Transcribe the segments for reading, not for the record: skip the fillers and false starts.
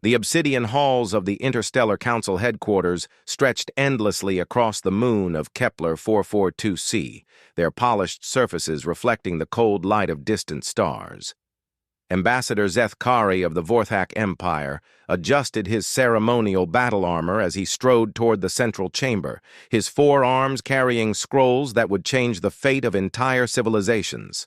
The obsidian halls of the Interstellar Council headquarters stretched endlessly across the moon of Kepler 442c, their polished surfaces reflecting the cold light of distant stars. Ambassador Zethkari of the Vorthak Empire adjusted his ceremonial battle armor as he strode toward the central chamber, his forearms carrying scrolls that would change the fate of entire civilizations.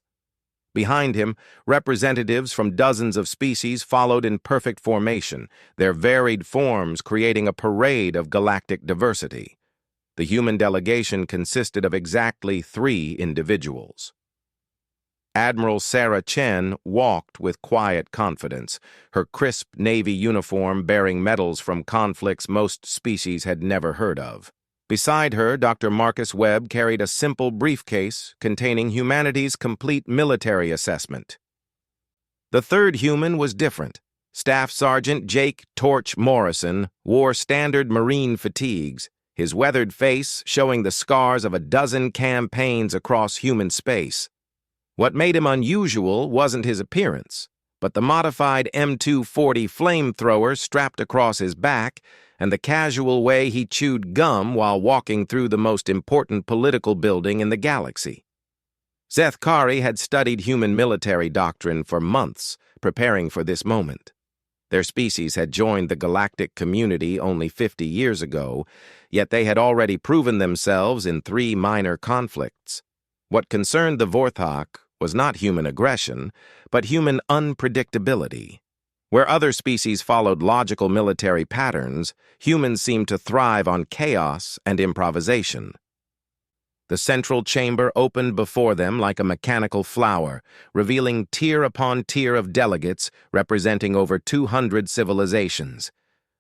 Behind him, representatives from dozens of species followed in perfect formation, their varied forms creating a parade of galactic diversity. The human delegation consisted of exactly 3 individuals. Admiral Sarah Chen walked with quiet confidence, her crisp Navy uniform bearing medals from conflicts most species had never heard of. Beside her, Dr. Marcus Webb carried a simple briefcase containing humanity's complete military assessment. The third human was different. Staff Sergeant Jake Torch Morrison wore standard Marine fatigues, his weathered face showing the scars of a dozen campaigns across human space. What made him unusual wasn't his appearance, but the modified M240 flamethrower strapped across his back and the casual way he chewed gum while walking through the most important political building in the galaxy. Zethkari had studied human military doctrine for months, preparing for this moment. Their species had joined the galactic community only 50 years ago, yet they had already proven themselves in 3 minor conflicts. What concerned the Vorthak was not human aggression, but human unpredictability. Where other species followed logical military patterns, humans seemed to thrive on chaos and improvisation. The central chamber opened before them like a mechanical flower, revealing tier upon tier of delegates representing over 200 civilizations.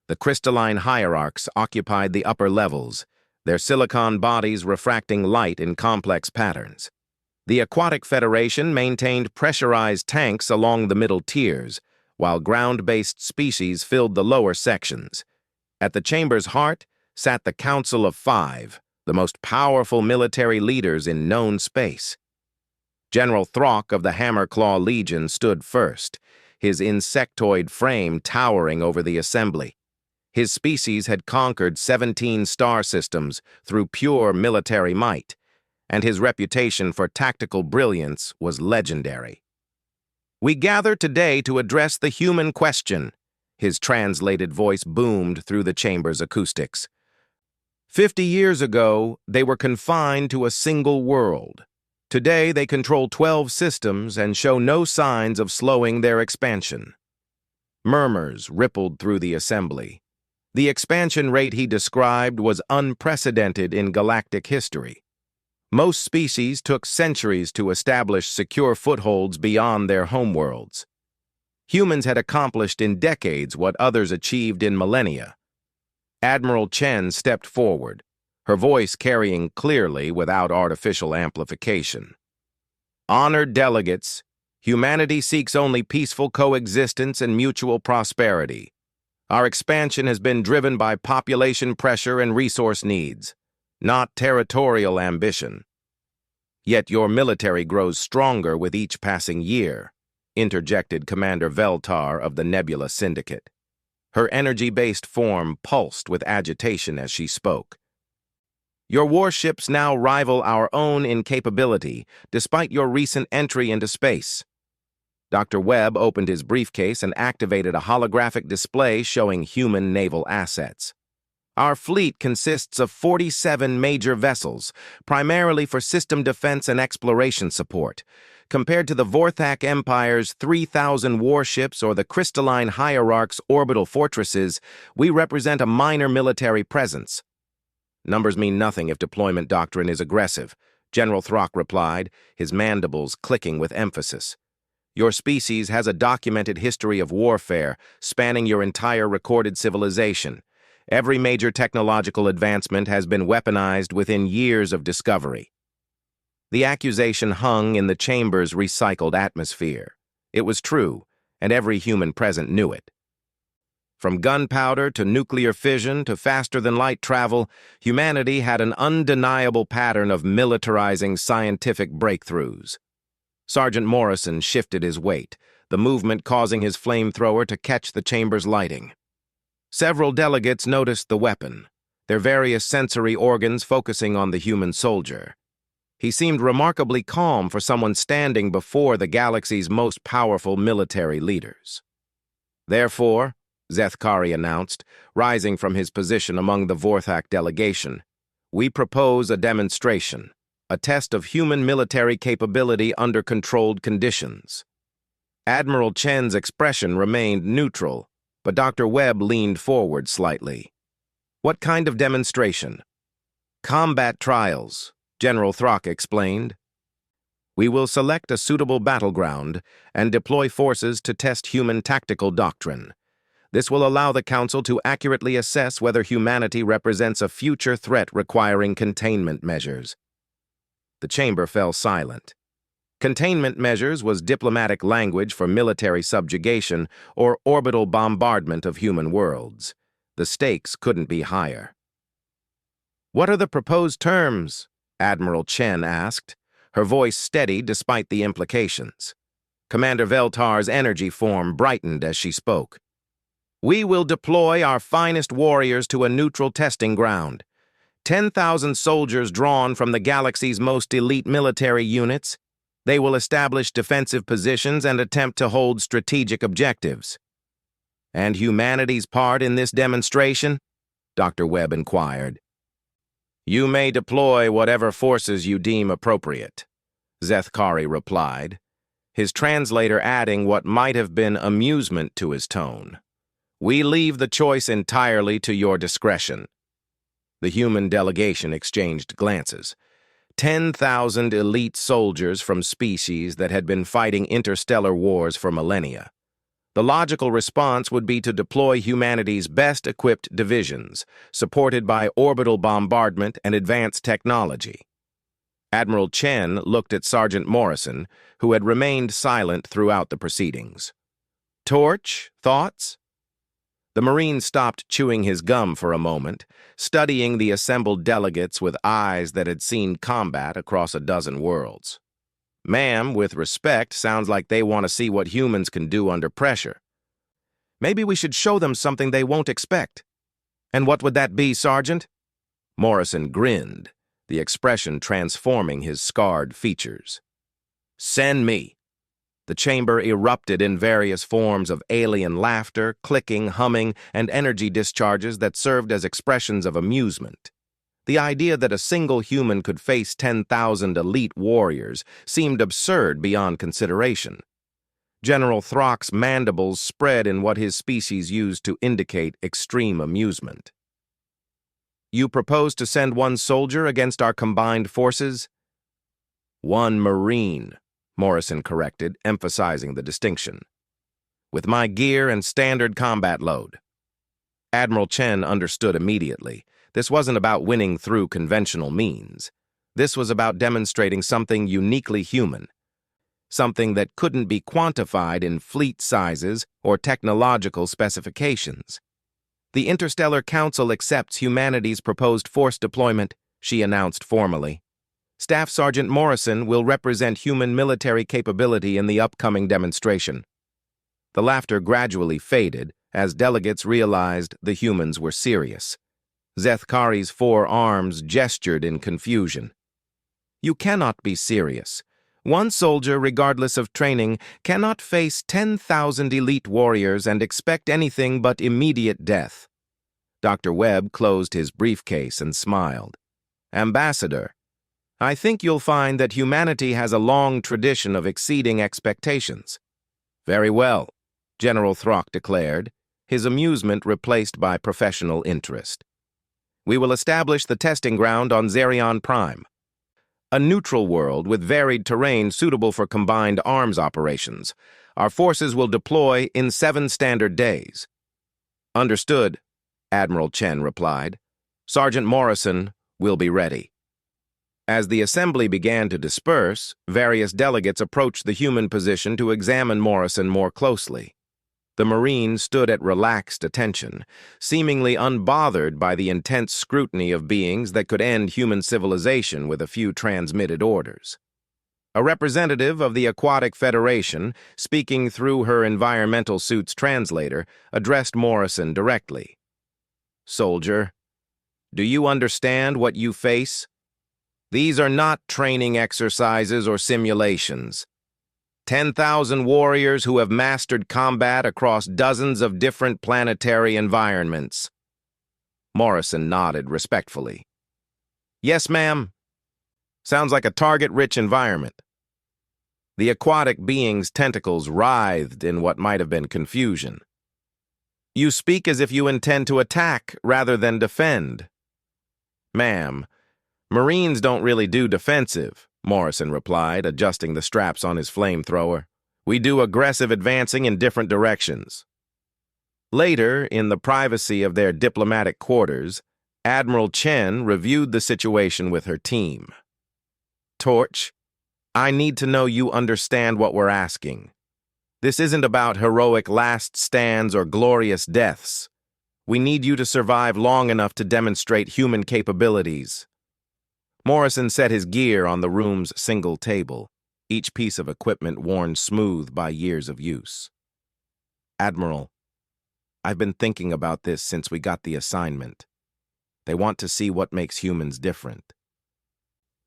The crystalline hierarchs occupied the upper levels, their silicon bodies refracting light in complex patterns. The Aquatic Federation maintained pressurized tanks along the middle tiers, while ground-based species filled the lower sections. At the chamber's heart sat the Council of 5, the most powerful military leaders in known space. General Throck of the Hammerclaw Legion stood first, his insectoid frame towering over the assembly. His species had conquered 17 star systems through pure military might, and his reputation for tactical brilliance was legendary. "We gather today to address the human question," his translated voice boomed through the chamber's acoustics. 50 years ago, they were confined to a single world. Today, they control 12 systems and show no signs of slowing their expansion. Murmurs rippled through the assembly. The expansion rate he described was unprecedented in galactic history. Most species took centuries to establish secure footholds beyond their homeworlds. Humans had accomplished in decades what others achieved in millennia. Admiral Chen stepped forward, her voice carrying clearly without artificial amplification. "Honored delegates, humanity seeks only peaceful coexistence and mutual prosperity. Our expansion has been driven by population pressure and resource needs, not territorial ambition. Yet your military grows stronger with each passing year," interjected Commander Veltar of the Nebula Syndicate. Her energy-based form pulsed with agitation as she spoke. "Your warships now rival our own in capability, despite your recent entry into space." Dr. Webb opened his briefcase and activated a holographic display showing human naval assets. "Our fleet consists of 47 major vessels, primarily for system defense and exploration support. Compared to the Vorthak Empire's 3,000 warships or the Crystalline Hierarch's orbital fortresses, we represent a minor military presence." "Numbers mean nothing if deployment doctrine is aggressive," General Throck replied, his mandibles clicking with emphasis. "Your species has a documented history of warfare, spanning your entire recorded civilization. Every major technological advancement has been weaponized within years of discovery." The accusation hung in the chamber's recycled atmosphere. It was true, and every human present knew it. From gunpowder to nuclear fission to faster-than-light travel, humanity had an undeniable pattern of militarizing scientific breakthroughs. Sergeant Morrison shifted his weight, the movement causing his flamethrower to catch the chamber's lighting. Several delegates noticed the weapon, their various sensory organs focusing on the human soldier. He seemed remarkably calm for someone standing before the galaxy's most powerful military leaders. Therefore, Zethkari announced, rising from his position among the Vorthak delegation, we propose a demonstration, a test of human military capability under controlled conditions. Admiral Chen's expression remained neutral, but Dr. Webb leaned forward slightly. What kind of demonstration? Combat trials, General Throck explained. We will select a suitable battleground and deploy forces to test human tactical doctrine. This will allow the Council to accurately assess whether humanity represents a future threat requiring containment measures. The chamber fell silent. Containment measures was diplomatic language for military subjugation or orbital bombardment of human worlds. The stakes couldn't be higher. What are the proposed terms? Admiral Chen asked, her voice steady despite the implications. Commander Veltar's energy form brightened as she spoke. We will deploy our finest warriors to a neutral testing ground. 10,000 soldiers drawn from the galaxy's most elite military units. They will establish defensive positions and attempt to hold strategic objectives. And humanity's part in this demonstration? Dr. Webb inquired. You may deploy whatever forces you deem appropriate, Zethkari replied, his translator adding what might have been amusement to his tone. We leave the choice entirely to your discretion. The human delegation exchanged glances. 10,000 elite soldiers from species that had been fighting interstellar wars for millennia. The logical response would be to deploy humanity's best-equipped divisions, supported by orbital bombardment and advanced technology. Admiral Chen looked at Sergeant Morrison, who had remained silent throughout the proceedings. Torch, thoughts? The Marine stopped chewing his gum for a moment, studying the assembled delegates with eyes that had seen combat across a dozen worlds. Ma'am, with respect, sounds like they want to see what humans can do under pressure. Maybe we should show them something they won't expect. And what would that be, Sergeant? Morrison grinned, the expression transforming his scarred features. Send me. The chamber erupted in various forms of alien laughter, clicking, humming, and energy discharges that served as expressions of amusement. The idea that a single human could face 10,000 elite warriors seemed absurd beyond consideration. General Throck's mandibles spread in what his species used to indicate extreme amusement. You propose to send one soldier against our combined forces? One Marine, Morrison corrected, emphasizing the distinction. With my gear and standard combat load. Admiral Chen understood immediately. This wasn't about winning through conventional means. This was about demonstrating something uniquely human, something that couldn't be quantified in fleet sizes or technological specifications. The Interstellar Council accepts humanity's proposed force deployment, she announced formally. Staff Sergeant Morrison will represent human military capability in the upcoming demonstration. The laughter gradually faded as delegates realized the humans were serious. Zethkari's 4 arms gestured in confusion. You cannot be serious. One soldier, regardless of training, cannot face 10,000 elite warriors and expect anything but immediate death. Dr. Webb closed his briefcase and smiled. Ambassador, I think you'll find that humanity has a long tradition of exceeding expectations. Very well, General Throck declared, his amusement replaced by professional interest. We will establish the testing ground on Zerion Prime, a neutral world with varied terrain suitable for combined arms operations. Our forces will deploy in 7 standard days. Understood, Admiral Chen replied. Sergeant Morrison will be ready. As the assembly began to disperse, various delegates approached the human position to examine Morrison more closely. The Marine stood at relaxed attention, seemingly unbothered by the intense scrutiny of beings that could end human civilization with a few transmitted orders. A representative of the Aquatic Federation, speaking through her environmental suit's translator, addressed Morrison directly. soldier. Do you understand what you face? These are not training exercises or simulations. 10,000 warriors who have mastered combat across dozens of different planetary environments. Morrison nodded respectfully. Yes, ma'am. Sounds like a target-rich environment. The aquatic being's tentacles writhed in what might have been confusion. You speak as if you intend to attack rather than defend. Ma'am, Marines don't really do defensive, Morrison replied, adjusting the straps on his flamethrower. We do aggressive advancing in different directions. Later, in the privacy of their diplomatic quarters, Admiral Chen reviewed the situation with her team. Torch, I need to know you understand what we're asking. This isn't about heroic last stands or glorious deaths. We need you to survive long enough to demonstrate human capabilities. Morrison set his gear on the room's single table, each piece of equipment worn smooth by years of use. Admiral, I've been thinking about this since we got the assignment. They want to see what makes humans different.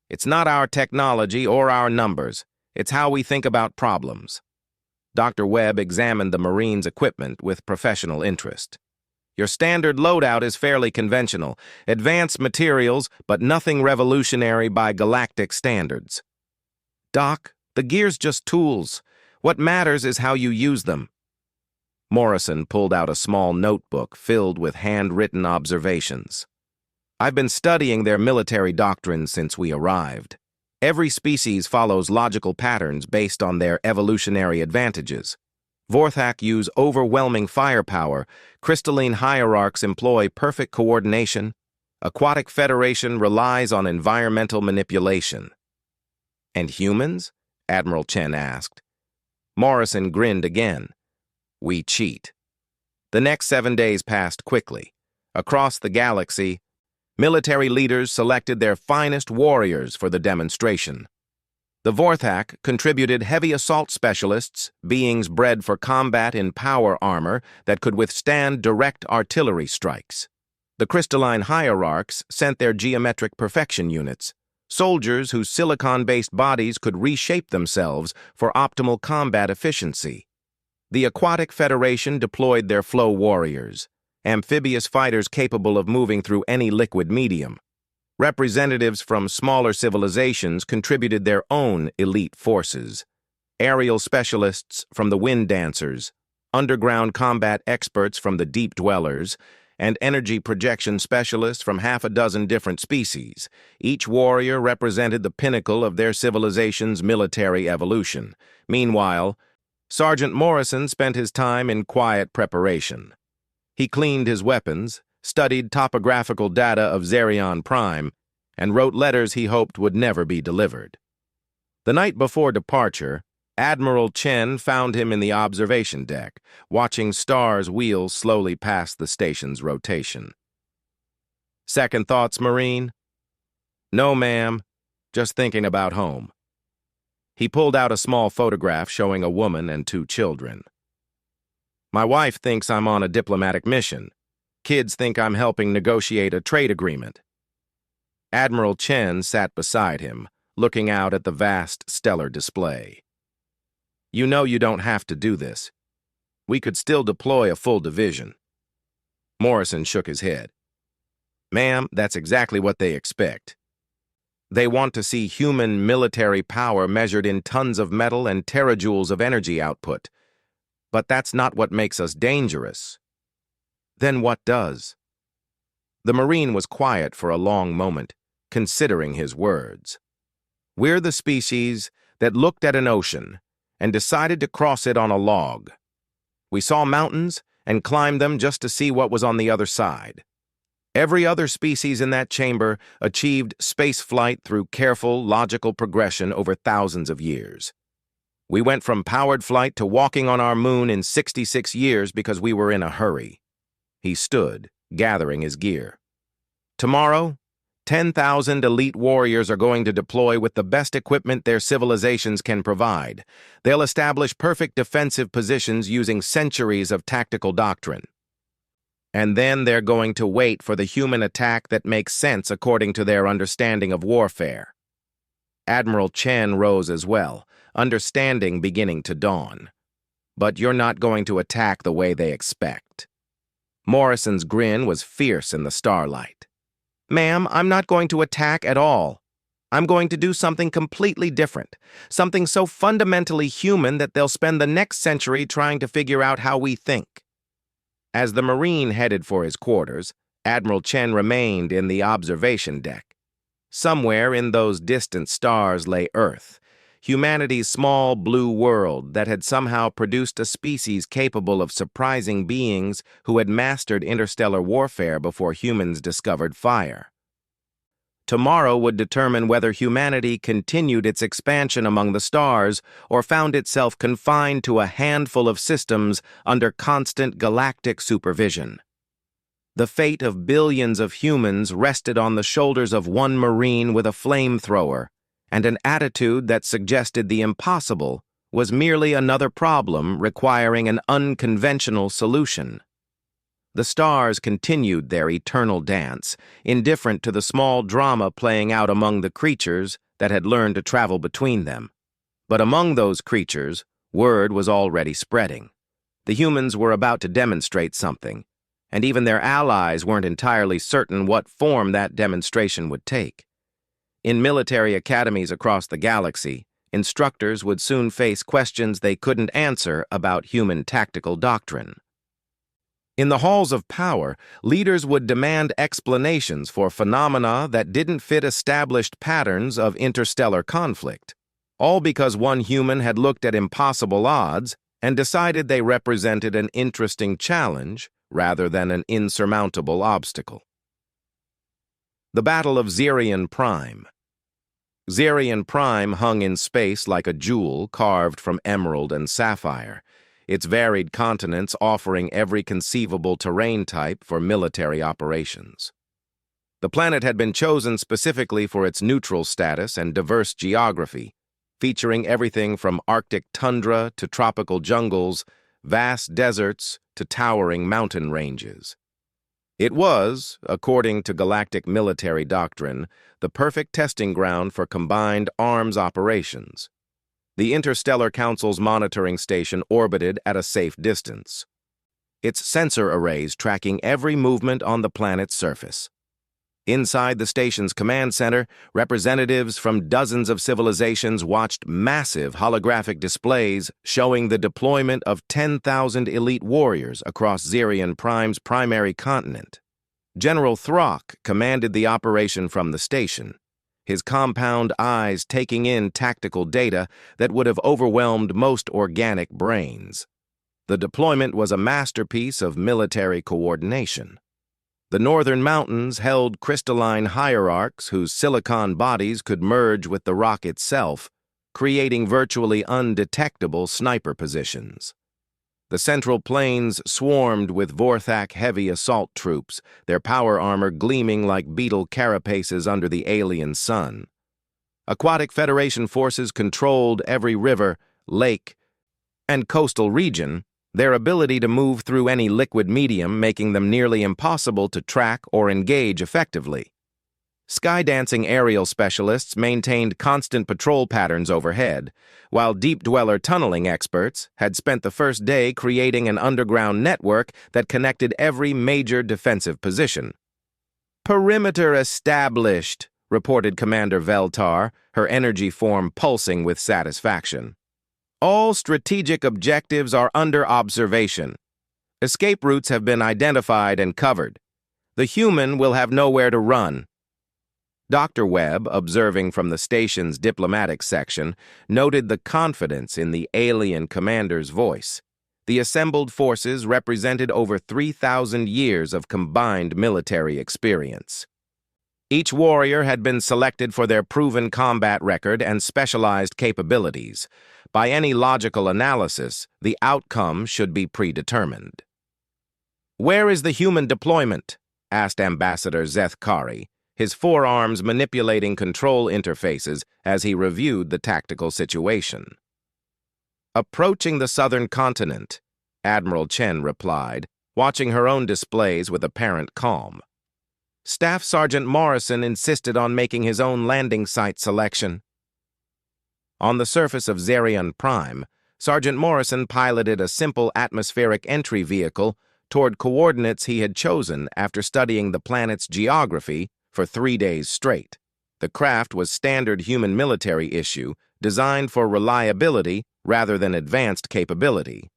It's not our technology or our numbers. It's how we think about problems. Dr. Webb examined the Marines' equipment with professional interest. Your standard loadout is fairly conventional, advanced materials, but nothing revolutionary by galactic standards. Doc, the gear's just tools. What matters is how you use them. Morrison pulled out a small notebook filled with handwritten observations. I've been studying their military doctrine since we arrived. Every species follows logical patterns based on their evolutionary advantages. Vorthak use overwhelming firepower, crystalline hierarchs employ perfect coordination, Aquatic Federation relies on environmental manipulation. And humans? Admiral Chen asked. Morrison grinned again. We cheat. The next 7 days passed quickly. Across the galaxy, military leaders selected their finest warriors for the demonstration. The Vorthak contributed heavy assault specialists, beings bred for combat in power armor that could withstand direct artillery strikes. The crystalline hierarchs sent their geometric perfection units, soldiers whose silicon-based bodies could reshape themselves for optimal combat efficiency. The Aquatic Federation deployed their flow warriors, amphibious fighters capable of moving through any liquid medium. Representatives from smaller civilizations contributed their own elite forces. Aerial specialists from the Wind Dancers, underground combat experts from the Deep Dwellers, and energy projection specialists from half a dozen different species. Each warrior represented the pinnacle of their civilization's military evolution. Meanwhile, Sergeant Morrison spent his time in quiet preparation. He cleaned his weapons, studied topographical data of Xerion Prime, and wrote letters he hoped would never be delivered. The night before departure, Admiral Chen found him in the observation deck, watching stars wheel slowly past the station's rotation. Second thoughts, Marine? No, ma'am. Just thinking about home. He pulled out a small photograph showing a woman and 2 children. My wife thinks I'm on a diplomatic mission. Kids think I'm helping negotiate a trade agreement. Admiral Chen sat beside him, looking out at the vast stellar display. You know you don't have to do this. We could still deploy a full division. Morrison shook his head. Ma'am, that's exactly what they expect. They want to see human military power measured in tons of metal and terajoules of energy output. But that's not what makes us dangerous. Then what does? The Marine was quiet for a long moment, considering his words. We're the species that looked at an ocean and decided to cross it on a log. We saw mountains and climbed them just to see what was on the other side. Every other species in that chamber achieved space flight through careful, logical progression over thousands of years. We went from powered flight to walking on our moon in 66 years because we were in a hurry. He stood, gathering his gear. Tomorrow, 10,000 elite warriors are going to deploy with the best equipment their civilizations can provide. They'll establish perfect defensive positions using centuries of tactical doctrine. And then they're going to wait for the human attack that makes sense according to their understanding of warfare. Admiral Chen rose as well, understanding beginning to dawn. But you're not going to attack the way they expect. Morrison's grin was fierce in the starlight. Ma'am, I'm not going to attack at all. I'm going to do something completely different, something so fundamentally human that they'll spend the next century trying to figure out how we think. As the Marine headed for his quarters, Admiral Chen remained in the observation deck. Somewhere in those distant stars lay Earth, humanity's small blue world that had somehow produced a species capable of surprising beings who had mastered interstellar warfare before humans discovered fire. Tomorrow would determine whether humanity continued its expansion among the stars or found itself confined to a handful of systems under constant galactic supervision. The fate of billions of humans rested on the shoulders of one Marine with a flamethrower, and an attitude that suggested the impossible was merely another problem requiring an unconventional solution. The stars continued their eternal dance, indifferent to the small drama playing out among the creatures that had learned to travel between them. But among those creatures, word was already spreading. The humans were about to demonstrate something, and even their allies weren't entirely certain what form that demonstration would take. In military academies across the galaxy, instructors would soon face questions they couldn't answer about human tactical doctrine. In the halls of power, leaders would demand explanations for phenomena that didn't fit established patterns of interstellar conflict, all because one human had looked at impossible odds and decided they represented an interesting challenge rather than an insurmountable obstacle. The Battle of Xerion Prime. Xerion Prime hung in space like a jewel carved from emerald and sapphire, its varied continents offering every conceivable terrain type for military operations. The planet had been chosen specifically for its neutral status and diverse geography, featuring everything from Arctic tundra to tropical jungles, vast deserts to towering mountain ranges. It was, according to galactic military doctrine, the perfect testing ground for combined arms operations. The Interstellar Council's monitoring station orbited at a safe distance, its sensor arrays tracking every movement on the planet's surface. Inside the station's command center, representatives from dozens of civilizations watched massive holographic displays showing the deployment of 10,000 elite warriors across Xerion Prime's primary continent. General Throck commanded the operation from the station, his compound eyes taking in tactical data that would have overwhelmed most organic brains. The deployment was a masterpiece of military coordination. The northern mountains held crystalline hierarchs whose silicon bodies could merge with the rock itself, creating virtually undetectable sniper positions. The central plains swarmed with Vorthak heavy assault troops, their power armor gleaming like beetle carapaces under the alien sun. Aquatic Federation forces controlled every river, lake, and coastal region, their ability to move through any liquid medium making them nearly impossible to track or engage effectively. Skydancing aerial specialists maintained constant patrol patterns overhead, while deep-dweller tunneling experts had spent the first day creating an underground network that connected every major defensive position. "Perimeter established," reported Commander Veltar, her energy form pulsing with satisfaction. "All strategic objectives are under observation. Escape routes have been identified and covered. The human will have nowhere to run." Dr. Webb, observing from the station's diplomatic section, noted the confidence in the alien commander's voice. The assembled forces represented over 3,000 years of combined military experience. Each warrior had been selected for their proven combat record and specialized capabilities. By any logical analysis, the outcome should be predetermined. "Where is the human deployment?" asked Ambassador Zeth Kari, his forearms manipulating control interfaces as he reviewed the tactical situation. "Approaching the southern continent," Admiral Chen replied, watching her own displays with apparent calm. Staff Sergeant Morrison insisted on making his own landing site selection. On the surface of Zerion Prime, Sergeant Morrison piloted a simple atmospheric entry vehicle toward coordinates he had chosen after studying the planet's geography for 3 days straight. The craft was standard human military issue, designed for reliability rather than advanced capability.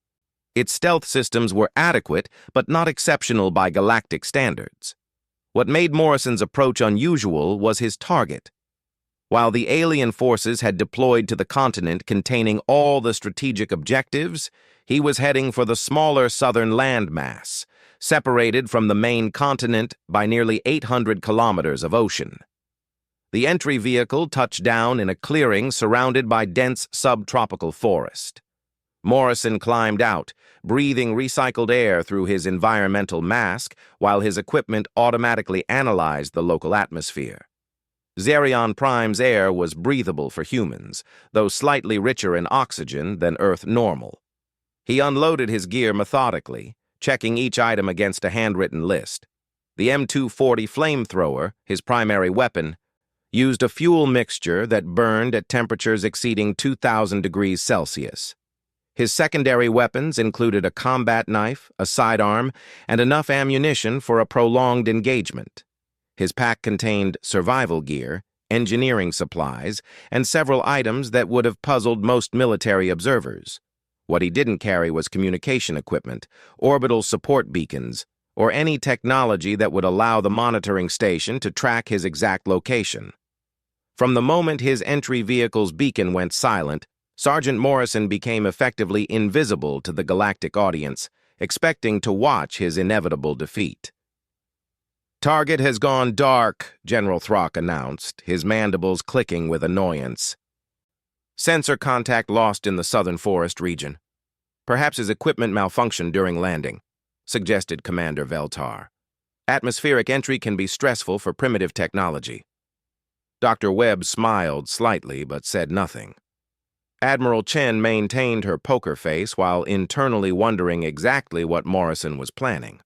Its stealth systems were adequate, but not exceptional by galactic standards. What made Morrison's approach unusual was his target. While the alien forces had deployed to the continent containing all the strategic objectives, he was heading for the smaller southern landmass, separated from the main continent by nearly 800 kilometers of ocean. The entry vehicle touched down in a clearing surrounded by dense subtropical forest. Morrison climbed out, breathing recycled air through his environmental mask while his equipment automatically analyzed the local atmosphere. Zerion Prime's air was breathable for humans, though slightly richer in oxygen than Earth normal. He unloaded his gear methodically, checking each item against a handwritten list. The M240 flamethrower, his primary weapon, used a fuel mixture that burned at temperatures exceeding 2,000 degrees Celsius. His secondary weapons included a combat knife, a sidearm, and enough ammunition for a prolonged engagement. His pack contained survival gear, engineering supplies, and several items that would have puzzled most military observers. What he didn't carry was communication equipment, orbital support beacons, or any technology that would allow the monitoring station to track his exact location. From the moment his entry vehicle's beacon went silent, Sergeant Morrison became effectively invisible to the galactic audience, expecting to watch his inevitable defeat. "Target has gone dark," General Throck announced, his mandibles clicking with annoyance. "Sensor contact lost in the southern forest region. Perhaps his equipment malfunctioned during landing," suggested Commander Veltar. "Atmospheric entry can be stressful for primitive technology." Dr. Webb smiled slightly but said nothing. Admiral Chen maintained her poker face while internally wondering exactly what Morrison was planning.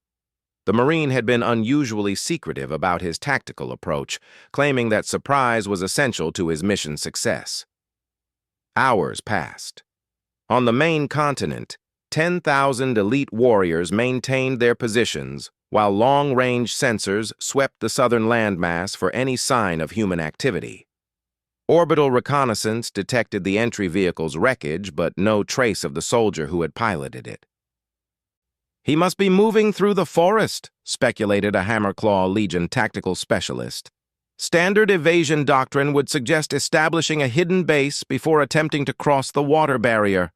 The Marine had been unusually secretive about his tactical approach, claiming that surprise was essential to his mission's success. Hours passed. On the main continent, 10,000 elite warriors maintained their positions while long-range sensors swept the southern landmass for any sign of human activity. Orbital reconnaissance detected the entry vehicle's wreckage, but no trace of the soldier who had piloted it. "He must be moving through the forest," speculated a Hammerclaw Legion tactical specialist. "Standard evasion doctrine would suggest establishing a hidden base before attempting to cross the water barrier."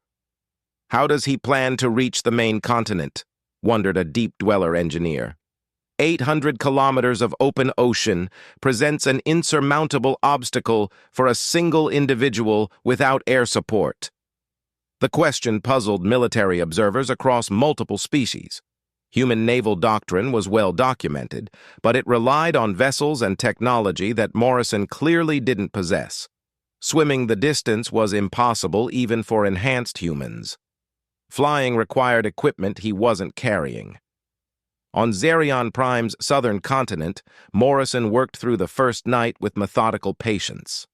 "How does he plan to reach the main continent?" wondered a deep-dweller engineer. 800 kilometers of open ocean presents an insurmountable obstacle for a single individual without air support. The question puzzled military observers across multiple species. Human naval doctrine was well documented, but it relied on vessels and technology that Morrison clearly didn't possess. Swimming the distance was impossible even for enhanced humans. Flying required equipment he wasn't carrying. On Zerion Prime's southern continent, Morrison worked through the first night with methodical patience.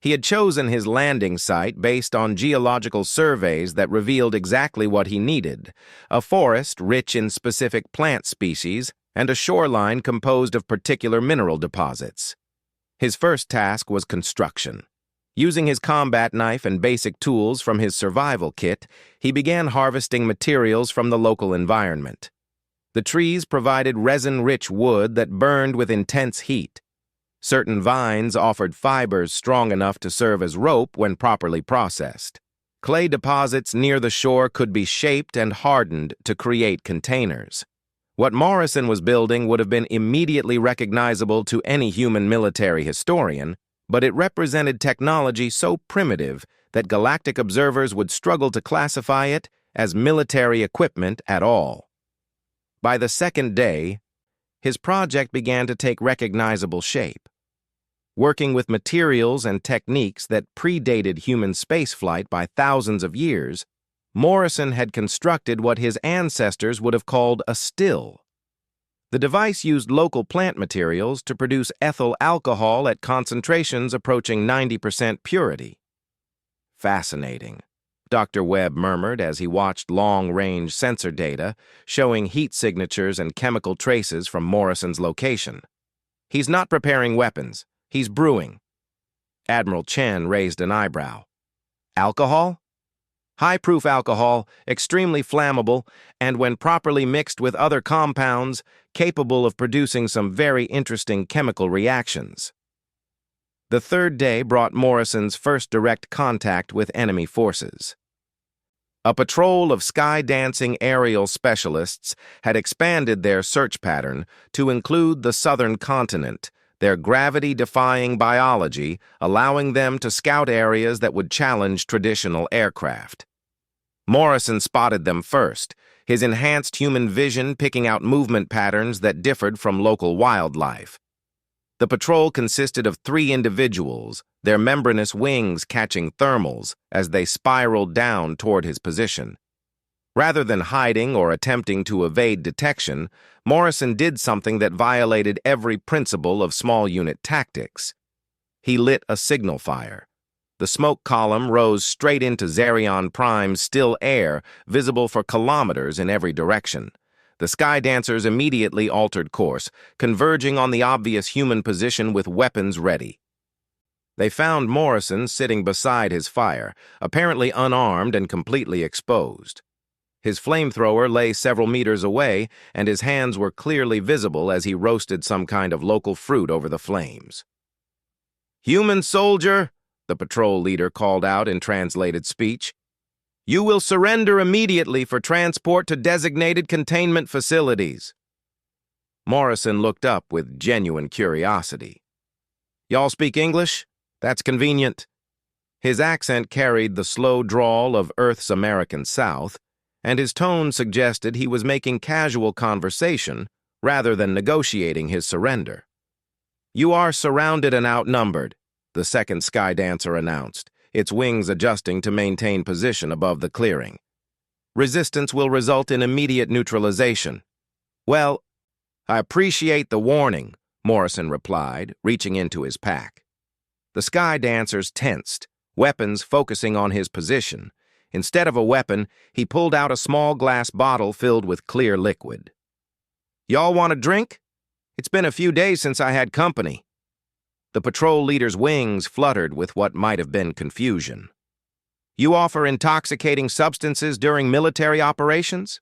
He had chosen his landing site based on geological surveys that revealed exactly what he needed: a forest rich in specific plant species and a shoreline composed of particular mineral deposits. His first task was construction. Using his combat knife and basic tools from his survival kit, he began harvesting materials from the local environment. The trees provided resin-rich wood that burned with intense heat. Certain vines offered fibers strong enough to serve as rope when properly processed. Clay deposits near the shore could be shaped and hardened to create containers. What Morrison was building would have been immediately recognizable to any human military historian, but it represented technology so primitive that galactic observers would struggle to classify it as military equipment at all. By the second day, his project began to take recognizable shape. Working with materials and techniques that predated human spaceflight by thousands of years, Morrison had constructed what his ancestors would have called a still. The device used local plant materials to produce ethyl alcohol at concentrations approaching 90% purity. Fascinating, Dr. Webb murmured as he watched long-range sensor data showing heat signatures and chemical traces from Morrison's location. He's not preparing weapons. He's brewing. Admiral Chen raised an eyebrow. Alcohol? High-proof alcohol, extremely flammable, and when properly mixed with other compounds, capable of producing some very interesting chemical reactions. The third day brought Morrison's first direct contact with enemy forces. A patrol of sky-dancing aerial specialists had expanded their search pattern to include the southern continent, their gravity-defying biology allowing them to scout areas that would challenge traditional aircraft. Morrison spotted them first, his enhanced human vision picking out movement patterns that differed from local wildlife. The patrol consisted of 3 individuals, their membranous wings catching thermals as they spiraled down toward his position. Rather than hiding or attempting to evade detection, Morrison did something that violated every principle of small unit tactics. He lit a signal fire. The smoke column rose straight into Xerion Prime's still air, visible for kilometers in every direction. The sky dancers immediately altered course, converging on the obvious human position with weapons ready. They found Morrison sitting beside his fire, apparently unarmed and completely exposed. His flamethrower lay several meters away, and his hands were clearly visible as he roasted some kind of local fruit over the flames. "Human soldier," the patrol leader called out in translated speech, "you will surrender immediately for transport to designated containment facilities." Morrison looked up with genuine curiosity. "Y'all speak English? That's convenient." His accent carried the slow drawl of Earth's American South, and his tone suggested he was making casual conversation rather than negotiating his surrender. "You are surrounded and outnumbered," the second sky dancer announced, its wings adjusting to maintain position above the clearing. "Resistance will result in immediate neutralization." "Well, I appreciate the warning," Morrison replied, reaching into his pack. The sky dancers tensed, weapons focusing on his position. Instead of a weapon, he pulled out a small glass bottle filled with clear liquid. "Y'all want a drink? It's been a few days since I had company." The patrol leader's wings fluttered with what might have been confusion. "You offer intoxicating substances during military operations?"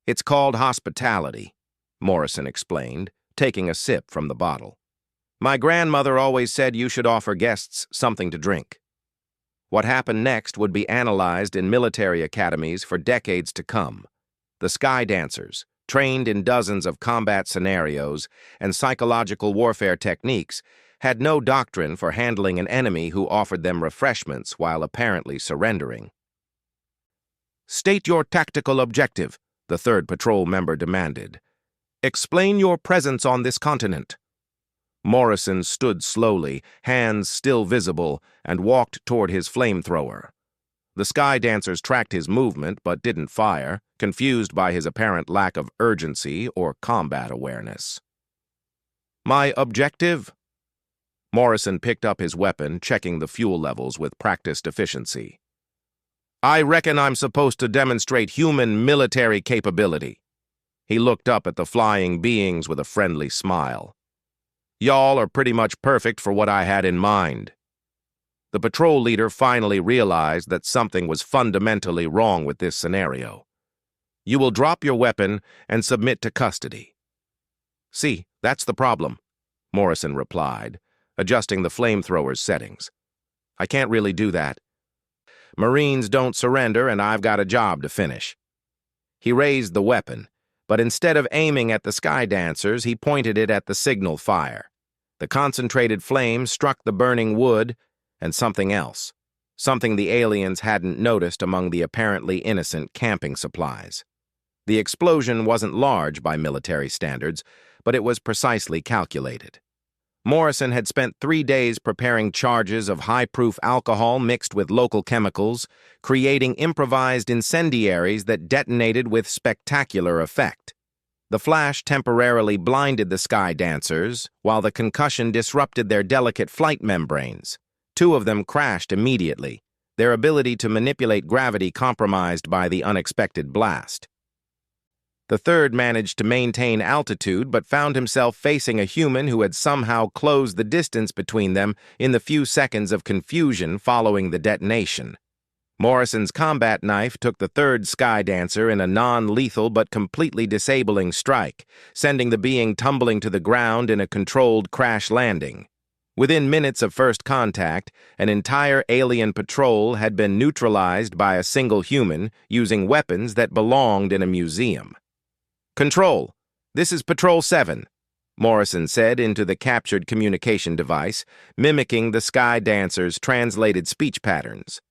"It's called hospitality," Morrison explained, taking a sip from the bottle. "My grandmother always said you should offer guests something to drink." What happened next would be analyzed in military academies for decades to come. The sky dancers, trained in dozens of combat scenarios and psychological warfare techniques, had no doctrine for handling an enemy who offered them refreshments while apparently surrendering. "State your tactical objective," the third patrol member demanded. "Explain your presence on this continent." Morrison stood slowly, hands still visible, and walked toward his flamethrower. The sky dancers tracked his movement but didn't fire, confused by his apparent lack of urgency or combat awareness. "My objective?" Morrison picked up his weapon, checking the fuel levels with practiced efficiency. "I reckon I'm supposed to demonstrate human military capability." He looked up at the flying beings with a friendly smile. "Y'all are pretty much perfect for what I had in mind." The patrol leader finally realized that something was fundamentally wrong with this scenario. "You will drop your weapon and submit to custody." "See, that's the problem," Morrison replied, adjusting the flamethrower's settings. "I can't really do that. Marines don't surrender, and I've got a job to finish." He raised the weapon, but instead of aiming at the sky dancers, he pointed it at the signal fire. The concentrated flame struck the burning wood and something else, something the aliens hadn't noticed among the apparently innocent camping supplies. The explosion wasn't large by military standards, but it was precisely calculated. Morrison had spent 3 days preparing charges of high-proof alcohol mixed with local chemicals, creating improvised incendiaries that detonated with spectacular effect. The flash temporarily blinded the sky dancers, while the concussion disrupted their delicate flight membranes. 2 of them crashed immediately, their ability to manipulate gravity compromised by the unexpected blast. The third managed to maintain altitude but found himself facing a human who had somehow closed the distance between them in the few seconds of confusion following the detonation. Morrison's combat knife took the third sky dancer in a non-lethal but completely disabling strike, sending the being tumbling to the ground in a controlled crash landing. Within minutes of first contact, an entire alien patrol had been neutralized by a single human using weapons that belonged in a museum. "Control, this is Patrol 7, Morrison said into the captured communication device, mimicking the sky dancer's translated speech patterns.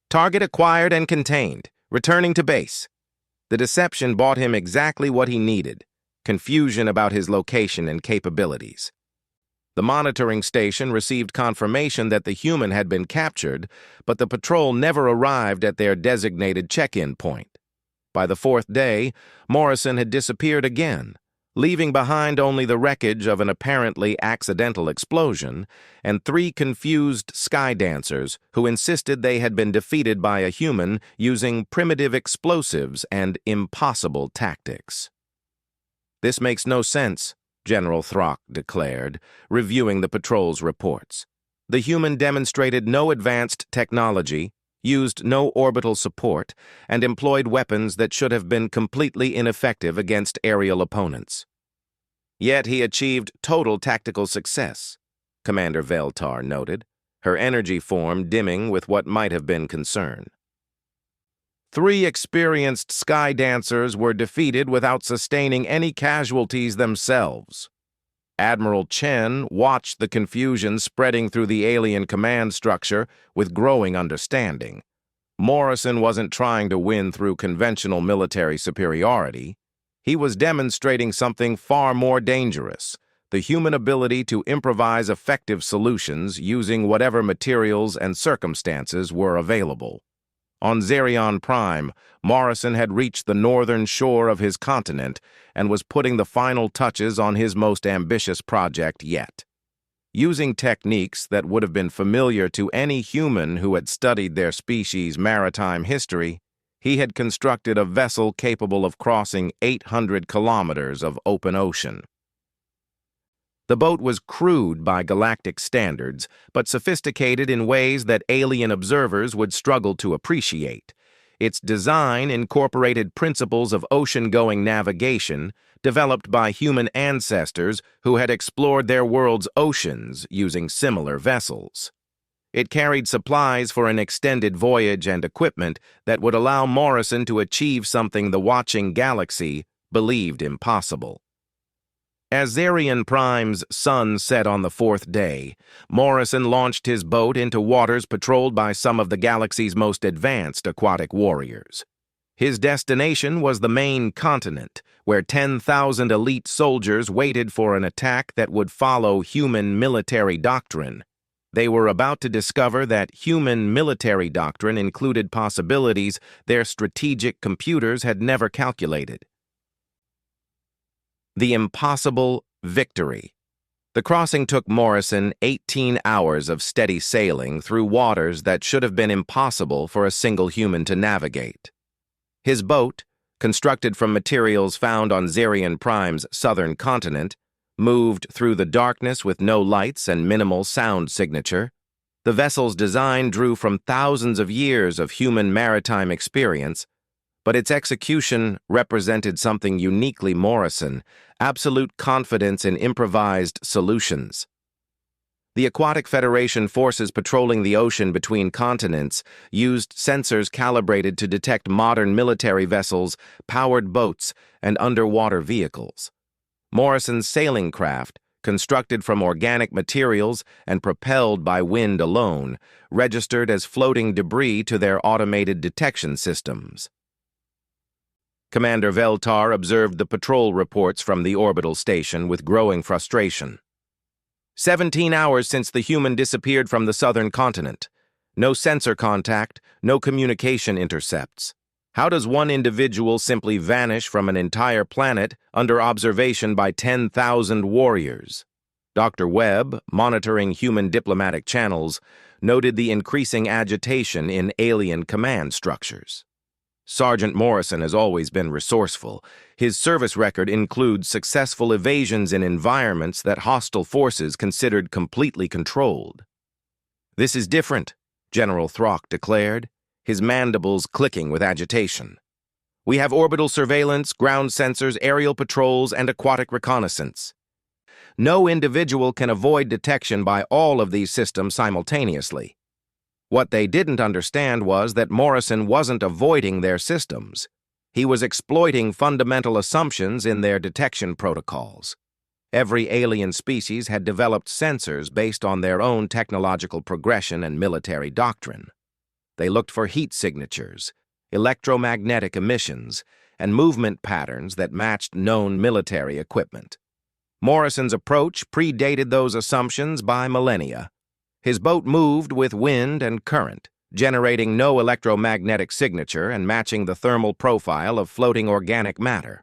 "Target acquired and contained, returning to base." The deception bought him exactly what he needed: confusion about his location and capabilities. The monitoring station received confirmation that the human had been captured, but the patrol never arrived at their designated check-in point. By the 4th day, Morrison had disappeared again, leaving behind only the wreckage of an apparently accidental explosion and 3 confused sky dancers who insisted they had been defeated by a human using primitive explosives and impossible tactics. "This makes no sense," General Throck declared, reviewing the patrol's reports. "The human demonstrated no advanced technology, used no orbital support, and employed weapons that should have been completely ineffective against aerial opponents. Yet he achieved total tactical success," Commander Veltar noted, her energy form dimming with what might have been concern. 3 experienced sky dancers were defeated without sustaining any casualties themselves. Admiral Chen watched the confusion spreading through the alien command structure with growing understanding. Morrison wasn't trying to win through conventional military superiority. He was demonstrating something far more dangerous: the human ability to improvise effective solutions using whatever materials and circumstances were available. On Xerion Prime, Morrison had reached the northern shore of his continent and was putting the final touches on his most ambitious project yet. Using techniques that would have been familiar to any human who had studied their species' maritime history, he had constructed a vessel capable of crossing 800 kilometers of open ocean. The boat was crude by galactic standards, but sophisticated in ways that alien observers would struggle to appreciate. Its design incorporated principles of ocean-going navigation developed by human ancestors who had explored their world's oceans using similar vessels. It carried supplies for an extended voyage and equipment that would allow Morrison to achieve something the watching galaxy believed impossible. As Xerion Prime's sun set on the 4th day, Morrison launched his boat into waters patrolled by some of the galaxy's most advanced aquatic warriors. His destination was the main continent, where 10,000 elite soldiers waited for an attack that would follow human military doctrine. They were about to discover that human military doctrine included possibilities their strategic computers had never calculated. The impossible victory. The crossing took Morrison 18 hours of steady sailing through waters that should have been impossible for a single human to navigate. His boat, constructed from materials found on Xerion Prime's southern continent, moved through the darkness with no lights and minimal sound signature. The vessel's design drew from thousands of years of human maritime experience, but its execution represented something uniquely Morrison: absolute confidence in improvised solutions. The Aquatic Federation forces patrolling the ocean between continents used sensors calibrated to detect modern military vessels, powered boats, and underwater vehicles. Morrison's sailing craft, constructed from organic materials and propelled by wind alone, registered as floating debris to their automated detection systems. Commander Veltar observed the patrol reports from the orbital station with growing frustration. 17 hours since the human disappeared from the southern continent. No sensor contact, no communication intercepts. How does one individual simply vanish from an entire planet under observation by 10,000 warriors? Dr. Webb, monitoring human diplomatic channels, noted the increasing agitation in alien command structures. Sergeant Morrison has always been resourceful. His service record includes successful evasions in environments that hostile forces considered completely controlled. "This is different," General Throck declared, his mandibles clicking with agitation. "We have orbital surveillance, ground sensors, aerial patrols, and aquatic reconnaissance. No individual can avoid detection by all of these systems simultaneously." What they didn't understand was that Morrison wasn't avoiding their systems. He was exploiting fundamental assumptions in their detection protocols. Every alien species had developed sensors based on their own technological progression and military doctrine. They looked for heat signatures, electromagnetic emissions, and movement patterns that matched known military equipment. Morrison's approach predated those assumptions by millennia. His boat moved with wind and current, generating no electromagnetic signature and matching the thermal profile of floating organic matter.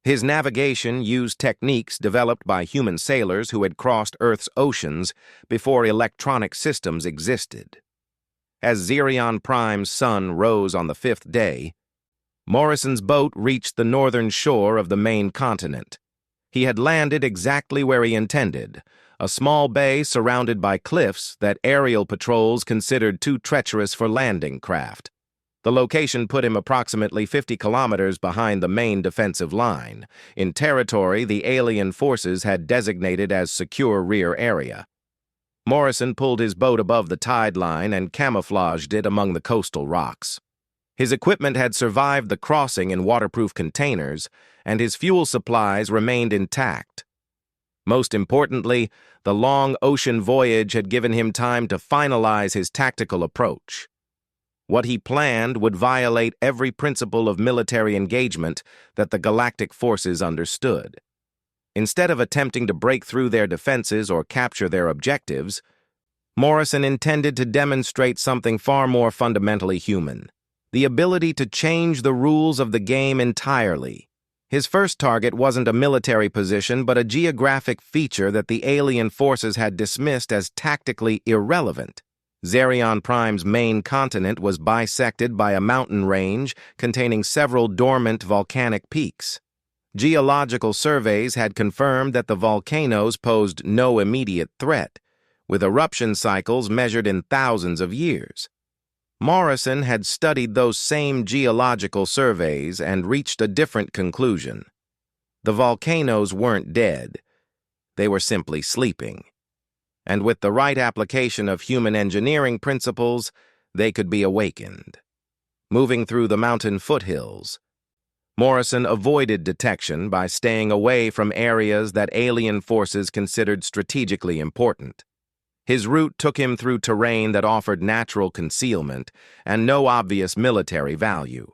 His navigation used techniques developed by human sailors who had crossed Earth's oceans before electronic systems existed. As Xerion Prime's sun rose on the 5th day, Morrison's boat reached the northern shore of the main continent. He had landed exactly where he intended, a small bay surrounded by cliffs that aerial patrols considered too treacherous for landing craft. The location put him approximately 50 kilometers behind the main defensive line, in territory the alien forces had designated as secure rear area. Morrison pulled his boat above the tide line and camouflaged it among the coastal rocks. His equipment had survived the crossing in waterproof containers, and his fuel supplies remained intact. Most importantly, the long ocean voyage had given him time to finalize his tactical approach. What he planned would violate every principle of military engagement that the galactic forces understood. Instead of attempting to break through their defenses or capture their objectives, Morrison intended to demonstrate something far more fundamentally human: the ability to change the rules of the game entirely. His first target wasn't a military position, but a geographic feature that the alien forces had dismissed as tactically irrelevant. Xerion Prime's main continent was bisected by a mountain range containing several dormant volcanic peaks. Geological surveys had confirmed that the volcanoes posed no immediate threat, with eruption cycles measured in thousands of years. Morrison had studied those same geological surveys and reached a different conclusion. The volcanoes weren't dead. They were simply sleeping. And with the right application of human engineering principles, they could be awakened. Moving through the mountain foothills, Morrison avoided detection by staying away from areas that alien forces considered strategically important. His route took him through terrain that offered natural concealment and no obvious military value.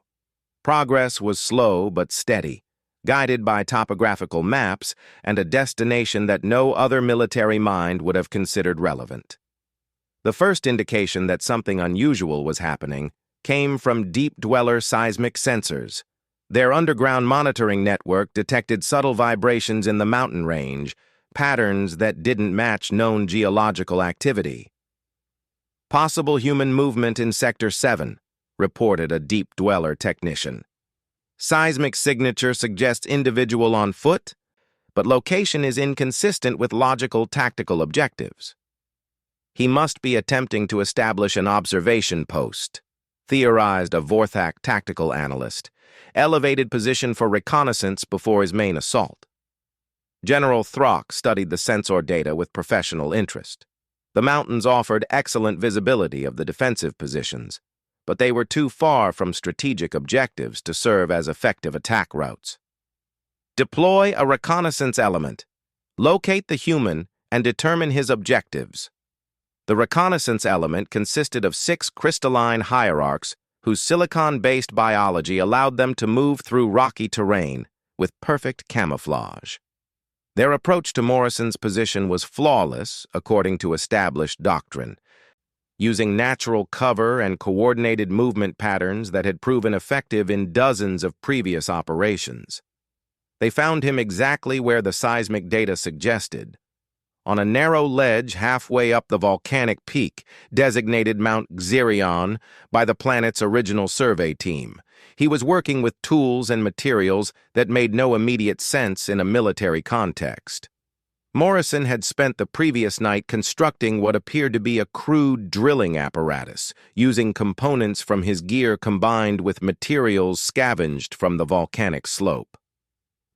Progress was slow but steady, guided by topographical maps and a destination that no other military mind would have considered relevant. The first indication that something unusual was happening came from deep-dweller seismic sensors. Their underground monitoring network detected subtle vibrations in the mountain range, patterns that didn't match known geological activity. "Possible human movement in Sector 7, reported a deep-dweller technician. "Seismic signature suggests individual on foot, but location is inconsistent with logical tactical objectives." "He must be attempting to establish an observation post," theorized a Vorthak tactical analyst. "Elevated position for reconnaissance before his main assault." General Throck studied the sensor data with professional interest. The mountains offered excellent visibility of the defensive positions, but they were too far from strategic objectives to serve as effective attack routes. "Deploy a reconnaissance element. Locate the human and determine his objectives." The reconnaissance element consisted of 6 crystalline hierarchs whose silicon-based biology allowed them to move through rocky terrain with perfect camouflage. Their approach to Morrison's position was flawless, according to established doctrine, using natural cover and coordinated movement patterns that had proven effective in dozens of previous operations. They found him exactly where the seismic data suggested, on a narrow ledge halfway up the volcanic peak, designated Mount Xerion by the planet's original survey team. He was working with tools and materials that made no immediate sense in a military context. Morrison had spent the previous night constructing what appeared to be a crude drilling apparatus, using components from his gear combined with materials scavenged from the volcanic slope.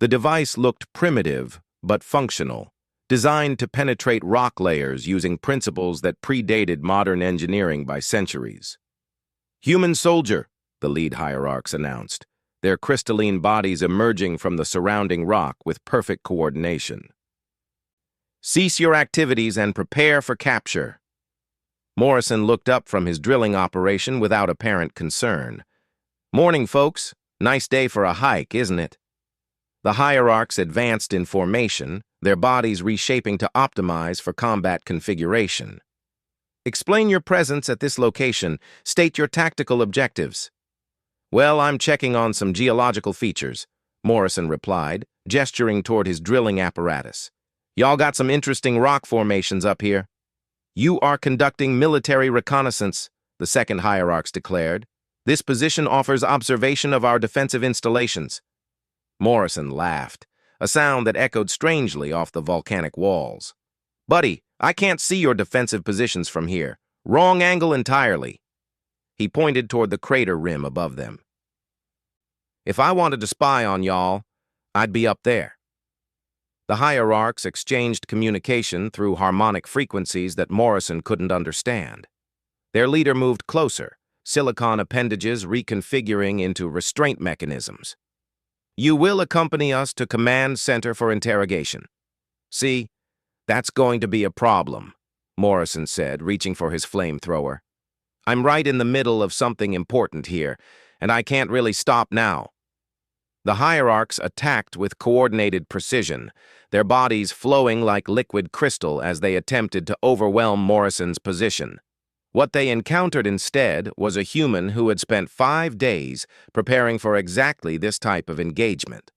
The device looked primitive but functional, designed to penetrate rock layers using principles that predated modern engineering by centuries. "Human soldier," the lead hierarchs announced, their crystalline bodies emerging from the surrounding rock with perfect coordination. "Cease your activities and prepare for capture." Morrison looked up from his drilling operation without apparent concern. "Morning, folks. Nice day for a hike, isn't it?" The hierarchs advanced in formation, their bodies reshaping to optimize for combat configuration. "Explain your presence at this location. State your tactical objectives." "Well, I'm checking on some geological features," Morrison replied, gesturing toward his drilling apparatus. "Y'all got some interesting rock formations up here." "You are conducting military reconnaissance," the second hierarchs declared. "This position offers observation of our defensive installations." Morrison laughed, a sound that echoed strangely off the volcanic walls. "Buddy, I can't see your defensive positions from here. Wrong angle entirely." He pointed toward the crater rim above them. "If I wanted to spy on y'all, I'd be up there." The hierarchs exchanged communication through harmonic frequencies that Morrison couldn't understand. Their leader moved closer, silicon appendages reconfiguring into restraint mechanisms. "You will accompany us to Command Center for interrogation." "See, that's going to be a problem," Morrison said, reaching for his flamethrower. "I'm right in the middle of something important here, and I can't really stop now." The hierarchs attacked with coordinated precision, their bodies flowing like liquid crystal as they attempted to overwhelm Morrison's position. What they encountered instead was a human who had spent 5 days preparing for exactly this type of engagement.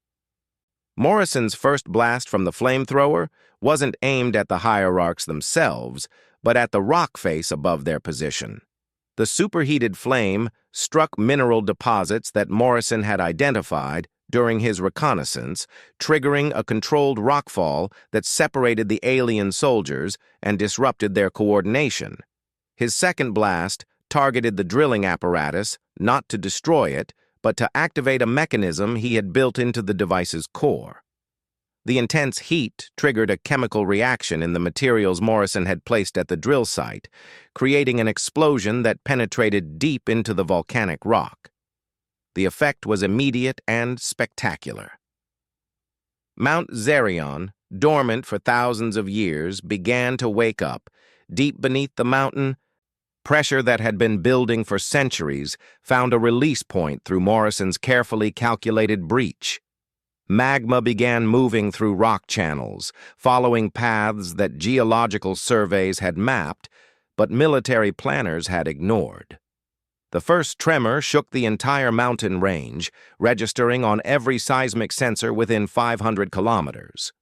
Morrison's first blast from the flamethrower wasn't aimed at the hierarchs themselves, but at the rock face above their position. The superheated flame struck mineral deposits that Morrison had identified during his reconnaissance, triggering a controlled rockfall that separated the alien soldiers and disrupted their coordination. His second blast targeted the drilling apparatus, not to destroy it, but to activate a mechanism he had built into the device's core. The intense heat triggered a chemical reaction in the materials Morrison had placed at the drill site, creating an explosion that penetrated deep into the volcanic rock. The effect was immediate and spectacular. Mount Xerion, dormant for thousands of years, began to wake up. Deep beneath the mountain, pressure that had been building for centuries found a release point through Morrison's carefully calculated breach. Magma began moving through rock channels, following paths that geological surveys had mapped, but military planners had ignored. The first tremor shook the entire mountain range, registering on every seismic sensor within 500 kilometers.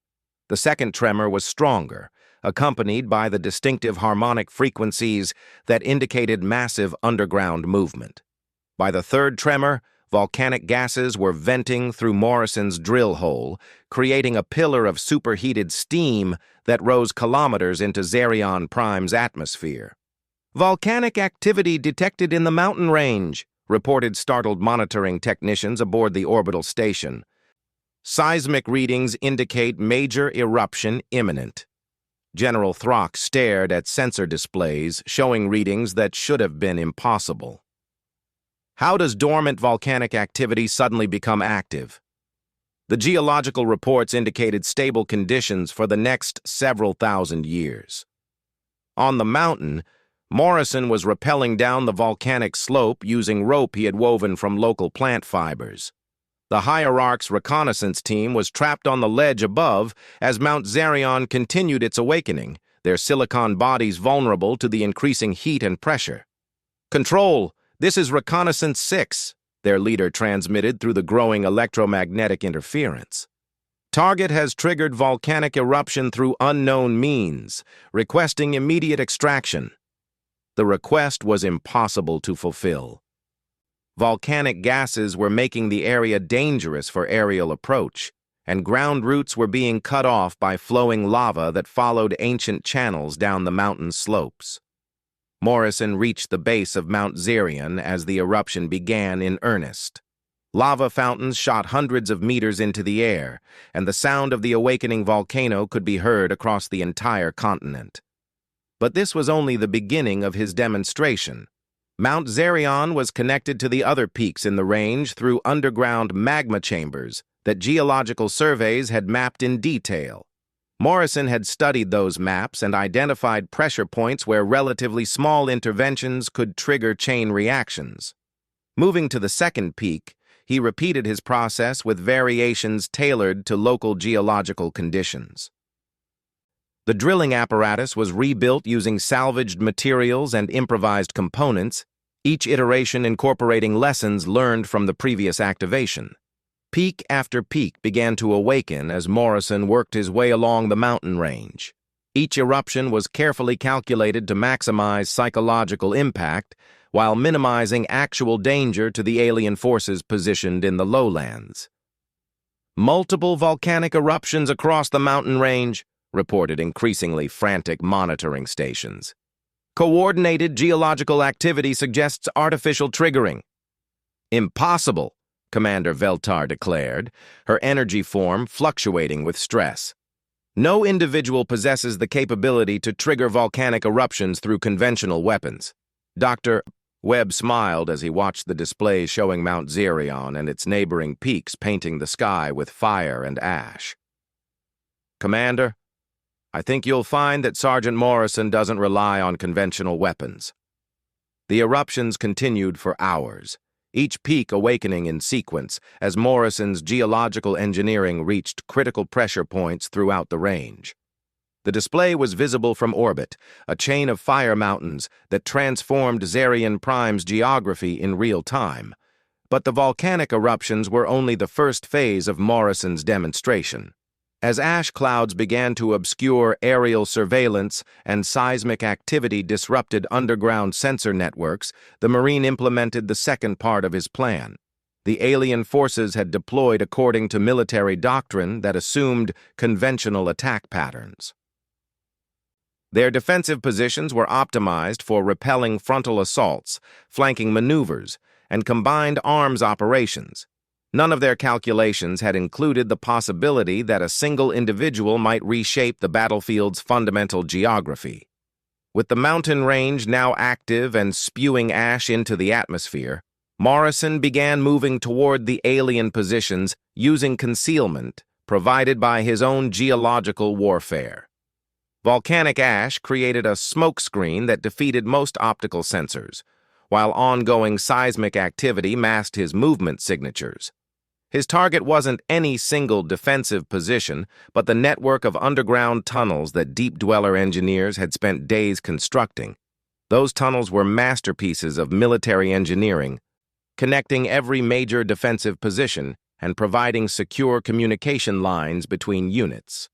The second tremor was stronger, accompanied by the distinctive harmonic frequencies that indicated massive underground movement. By the third tremor, volcanic gases were venting through Morrison's drill hole, creating a pillar of superheated steam that rose kilometers into Xerion Prime's atmosphere. "Volcanic activity detected in the mountain range," reported startled monitoring technicians aboard the orbital station. "Seismic readings indicate major eruption imminent." General Throck stared at sensor displays showing readings that should have been impossible. "How does dormant volcanic activity suddenly become active?" The geological reports indicated stable conditions for the next several thousand years. On the mountain, Morrison was rappelling down the volcanic slope using rope he had woven from local plant fibers. The Hierarch's reconnaissance team was trapped on the ledge above as Mount Zerion continued its awakening, their silicon bodies vulnerable to the increasing heat and pressure. "Control, this is Reconnaissance 6, their leader transmitted through the growing electromagnetic interference. "Target has triggered volcanic eruption through unknown means, requesting immediate extraction." The request was impossible to fulfill. Volcanic gases were making the area dangerous for aerial approach, and ground routes were being cut off by flowing lava that followed ancient channels down the mountain slopes. Morrison reached the base of Mount Zerion as the eruption began in earnest. Lava fountains shot hundreds of meters into the air, and the sound of the awakening volcano could be heard across the entire continent. But this was only the beginning of his demonstration. Mount Zerion was connected to the other peaks in the range through underground magma chambers that geological surveys had mapped in detail. Morrison had studied those maps and identified pressure points where relatively small interventions could trigger chain reactions. Moving to the second peak, he repeated his process with variations tailored to local geological conditions. The drilling apparatus was rebuilt using salvaged materials and improvised components, each iteration incorporating lessons learned from the previous activation. Peak after peak began to awaken as Morrison worked his way along the mountain range. Each eruption was carefully calculated to maximize psychological impact while minimizing actual danger to the alien forces positioned in the lowlands. "Multiple volcanic eruptions across the mountain range," reported increasingly frantic monitoring stations. "Coordinated geological activity suggests artificial triggering." "Impossible," Commander Veltar declared, her energy form fluctuating with stress. "No individual possesses the capability to trigger volcanic eruptions through conventional weapons." Dr. Webb smiled as he watched the display showing Mount Zerion and its neighboring peaks painting the sky with fire and ash. "Commander, I think you'll find that Sergeant Morrison doesn't rely on conventional weapons." The eruptions continued for hours, each peak awakening in sequence as Morrison's geological engineering reached critical pressure points throughout the range. The display was visible from orbit, a chain of fire mountains that transformed Zerion Prime's geography in real time. But the volcanic eruptions were only the first phase of Morrison's demonstration. As ash clouds began to obscure aerial surveillance and seismic activity disrupted underground sensor networks, the Marine implemented the second part of his plan. The alien forces had deployed according to military doctrine that assumed conventional attack patterns. Their defensive positions were optimized for repelling frontal assaults, flanking maneuvers, and combined arms operations. None of their calculations had included the possibility that a single individual might reshape the battlefield's fundamental geography. With the mountain range now active and spewing ash into the atmosphere, Morrison began moving toward the alien positions using concealment provided by his own geological warfare. Volcanic ash created a smokescreen that defeated most optical sensors, while ongoing seismic activity masked his movement signatures. His target wasn't any single defensive position, but the network of underground tunnels that Deep Dweller engineers had spent days constructing. Those tunnels were masterpieces of military engineering, connecting every major defensive position and providing secure communication lines between units.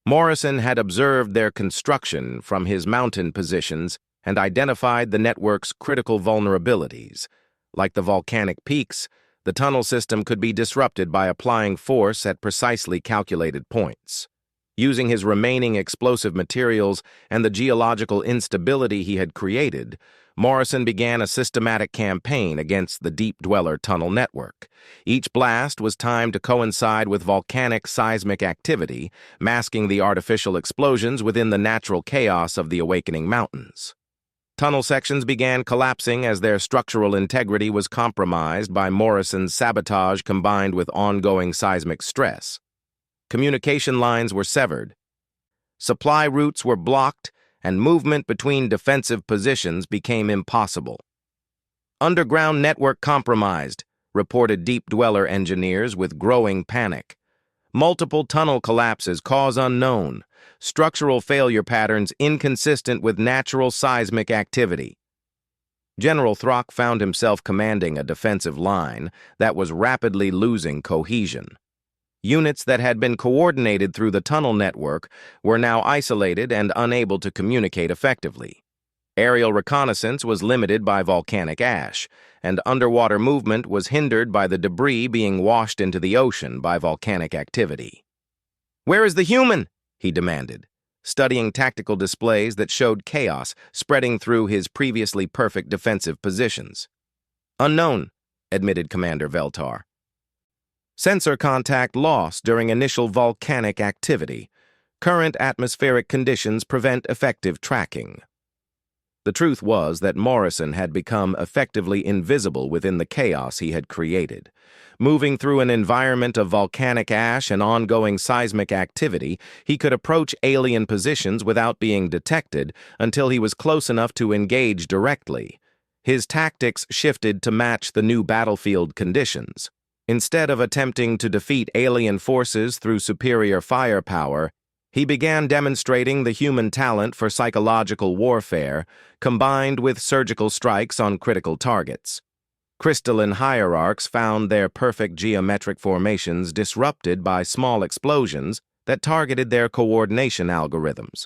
Morrison had observed their construction from his mountain positions and identified the network's critical vulnerabilities. Like the volcanic peaks, the tunnel system could be disrupted by applying force at precisely calculated points. Using his remaining explosive materials and the geological instability he had created, Morrison began a systematic campaign against the Deep Dweller tunnel network. Each blast was timed to coincide with volcanic seismic activity, masking the artificial explosions within the natural chaos of the awakening mountains. Tunnel sections began collapsing as their structural integrity was compromised by Morrison's sabotage combined with ongoing seismic stress. Communication lines were severed. Supply routes were blocked, and movement between defensive positions became impossible. "Underground network compromised," reported Deep Dweller engineers with growing panic. Multiple tunnel collapses, cause unknown. Structural failure patterns inconsistent with natural seismic activity. General Throck found himself commanding a defensive line that was rapidly losing cohesion. Units that had been coordinated through the tunnel network were now isolated and unable to communicate effectively. Aerial reconnaissance was limited by volcanic ash, and underwater movement was hindered by the debris being washed into the ocean by volcanic activity. "Where is the human?" he demanded, studying tactical displays that showed chaos spreading through his previously perfect defensive positions. "Unknown," admitted Commander Veltar. "Sensor contact lost during initial volcanic activity. Current atmospheric conditions prevent effective tracking." The truth was that Morrison had become effectively invisible within the chaos he had created. Moving through an environment of volcanic ash and ongoing seismic activity, he could approach alien positions without being detected until he was close enough to engage directly. His tactics shifted to match the new battlefield conditions. Instead of attempting to defeat alien forces through superior firepower, he began demonstrating the human talent for psychological warfare, combined with surgical strikes on critical targets. Crystalline hierarchs found their perfect geometric formations disrupted by small explosions that targeted their coordination algorithms.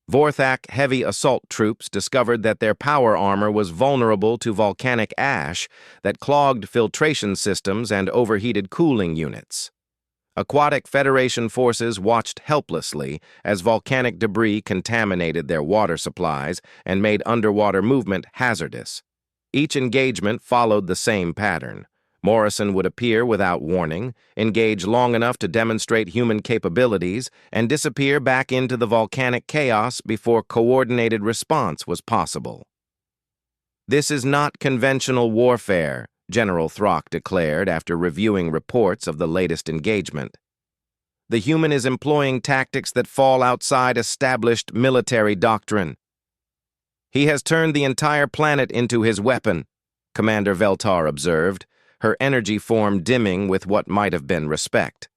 Vorthak heavy assault troops discovered that their power armor was vulnerable to volcanic ash that clogged filtration systems and overheated cooling units. Aquatic Federation forces watched helplessly as volcanic debris contaminated their water supplies and made underwater movement hazardous. Each engagement followed the same pattern. Morrison would appear without warning, engage long enough to demonstrate human capabilities, and disappear back into the volcanic chaos before coordinated response was possible. "This is not conventional warfare," General Throck declared after reviewing reports of the latest engagement. "The human is employing tactics that fall outside established military doctrine. He has turned the entire planet into his weapon," Commander Veltar observed, her energy form dimming with what might have been respect.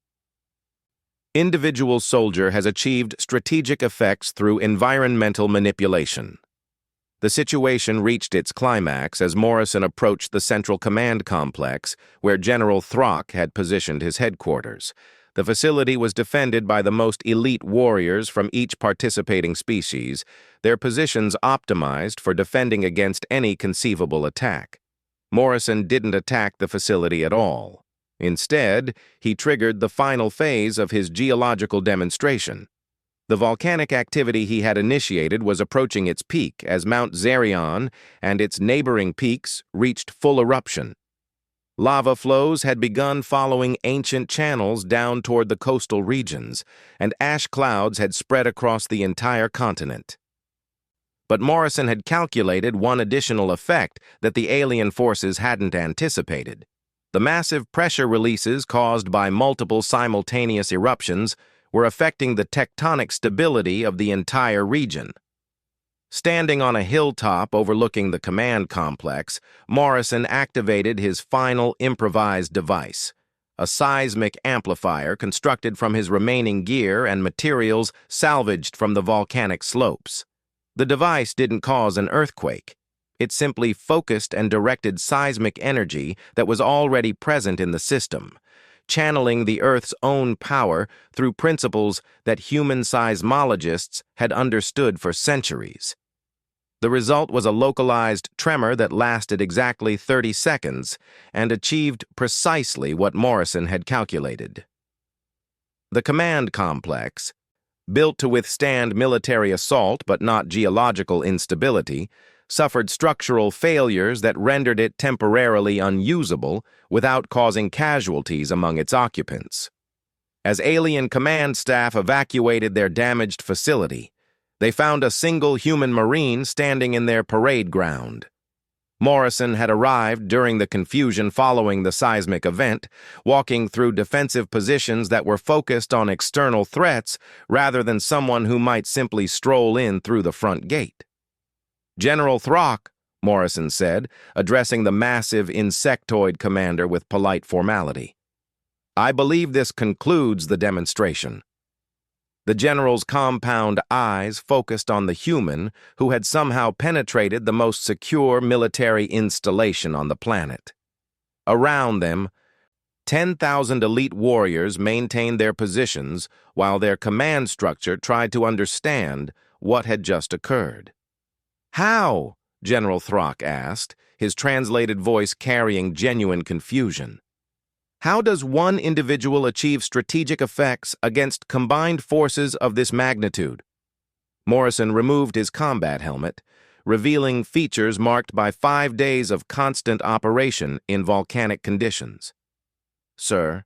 "Individual soldier has achieved strategic effects through environmental manipulation." The situation reached its climax as Morrison approached the Central Command Complex, where General Throck had positioned his headquarters. The facility was defended by the most elite warriors from each participating species, their positions optimized for defending against any conceivable attack. Morrison didn't attack the facility at all. Instead, he triggered the final phase of his geological demonstration. The volcanic activity he had initiated was approaching its peak as Mount Zerion and its neighboring peaks reached full eruption. Lava flows had begun following ancient channels down toward the coastal regions, and ash clouds had spread across the entire continent. But Morrison had calculated one additional effect that the alien forces hadn't anticipated. The massive pressure releases caused by multiple simultaneous eruptions were affecting the tectonic stability of the entire region. Standing on a hilltop overlooking the command complex, Morrison activated his final improvised device, a seismic amplifier constructed from his remaining gear and materials salvaged from the volcanic slopes. The device didn't cause an earthquake. It simply focused and directed seismic energy that was already present in the system, channeling the Earth's own power through principles that human seismologists had understood for centuries. The result was a localized tremor that lasted exactly 30 seconds and achieved precisely what Morrison had calculated. The command complex, built to withstand military assault but not geological instability, suffered structural failures that rendered it temporarily unusable without causing casualties among its occupants. As alien command staff evacuated their damaged facility, they found a single human Marine standing in their parade ground. Morrison had arrived during the confusion following the seismic event, walking through defensive positions that were focused on external threats rather than someone who might simply stroll in through the front gate. "General Throck," Morrison said, addressing the massive insectoid commander with polite formality. "I believe this concludes the demonstration." The general's compound eyes focused on the human who had somehow penetrated the most secure military installation on the planet. Around them, 10,000 elite warriors maintained their positions while their command structure tried to understand what had just occurred. "How?" General Throck asked, his translated voice carrying genuine confusion. "How does one individual achieve strategic effects against combined forces of this magnitude?" Morrison removed his combat helmet, revealing features marked by 5 days of constant operation in volcanic conditions. "Sir,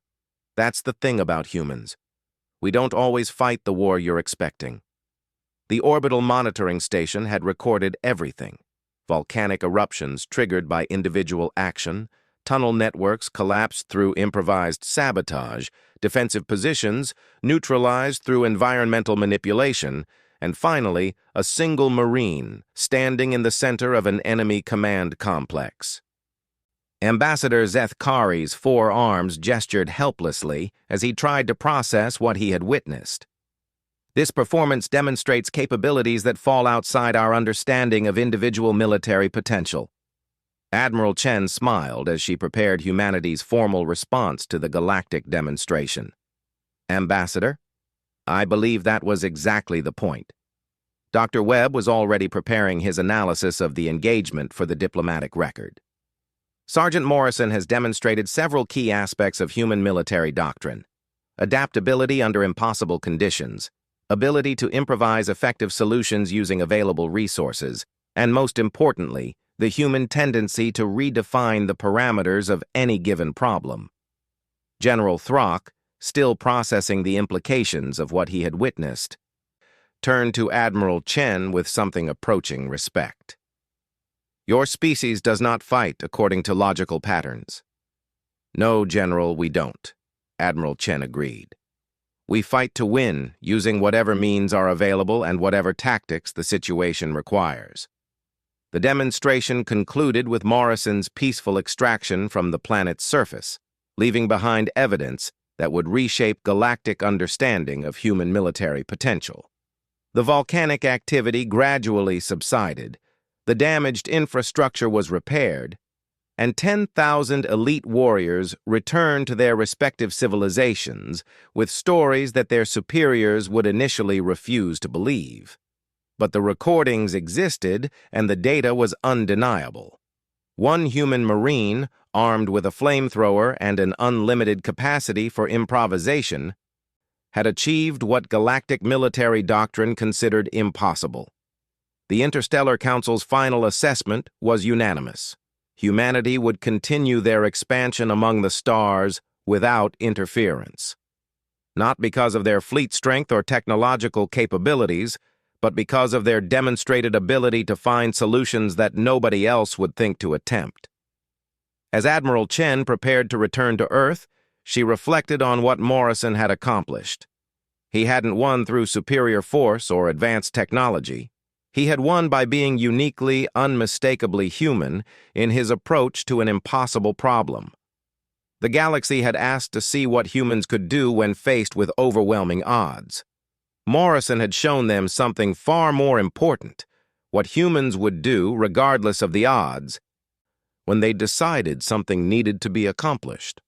that's the thing about humans. We don't always fight the war you're expecting." The orbital monitoring station had recorded everything: volcanic eruptions triggered by individual action, tunnel networks collapsed through improvised sabotage, defensive positions neutralized through environmental manipulation, and finally, a single Marine standing in the center of an enemy command complex. Ambassador Zethkari's 4 arms gestured helplessly as he tried to process what he had witnessed. "This performance demonstrates capabilities that fall outside our understanding of individual military potential." Admiral Chen smiled as she prepared humanity's formal response to the galactic demonstration. "Ambassador, I believe that was exactly the point." Dr. Webb was already preparing his analysis of the engagement for the diplomatic record. "Sergeant Morrison has demonstrated several key aspects of human military doctrine: adaptability under impossible conditions, ability to improvise effective solutions using available resources, and most importantly, the human tendency to redefine the parameters of any given problem." General Throck, still processing the implications of what he had witnessed, turned to Admiral Chen with something approaching respect. "Your species does not fight according to logical patterns." "No, General, we don't," Admiral Chen agreed. "We fight to win, using whatever means are available and whatever tactics the situation requires." The demonstration concluded with Morrison's peaceful extraction from the planet's surface, leaving behind evidence that would reshape galactic understanding of human military potential. The volcanic activity gradually subsided, the damaged infrastructure was repaired, and 10,000 elite warriors returned to their respective civilizations with stories that their superiors would initially refuse to believe. But the recordings existed, and the data was undeniable. One human Marine, armed with a flamethrower and an unlimited capacity for improvisation, had achieved what galactic military doctrine considered impossible. The Interstellar Council's final assessment was unanimous. Humanity would continue their expansion among the stars without interference. Not because of their fleet strength or technological capabilities, but because of their demonstrated ability to find solutions that nobody else would think to attempt. As Admiral Chen prepared to return to Earth, she reflected on what Morrison had accomplished. He hadn't won through superior force or advanced technology. He had won by being uniquely, unmistakably human in his approach to an impossible problem. The galaxy had asked to see what humans could do when faced with overwhelming odds. Morrison had shown them something far more important: what humans would do, regardless of the odds, when they decided something needed to be accomplished.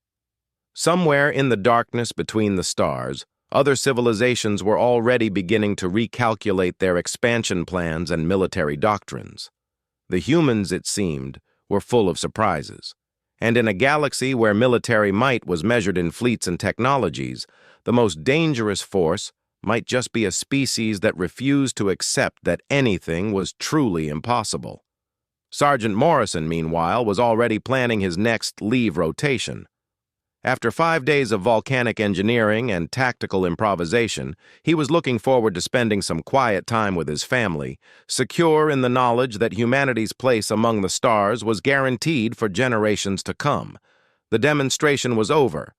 Somewhere in the darkness between the stars, other civilizations were already beginning to recalculate their expansion plans and military doctrines. The humans, it seemed, were full of surprises. And in a galaxy where military might was measured in fleets and technologies, the most dangerous force might just be a species that refused to accept that anything was truly impossible. Sergeant Morrison, meanwhile, was already planning his next leave rotation. After 5 days of volcanic engineering and tactical improvisation, he was looking forward to spending some quiet time with his family, secure in the knowledge that humanity's place among the stars was guaranteed for generations to come. The demonstration was over,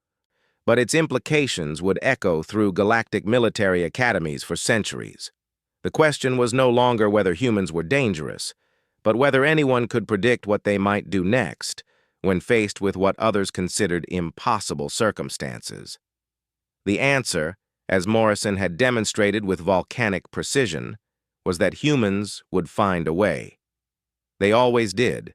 but its implications would echo through galactic military academies for centuries. The question was no longer whether humans were dangerous, but whether anyone could predict what they might do next when faced with what others considered impossible circumstances. The answer, as Morrison had demonstrated with volcanic precision, was that humans would find a way. They always did,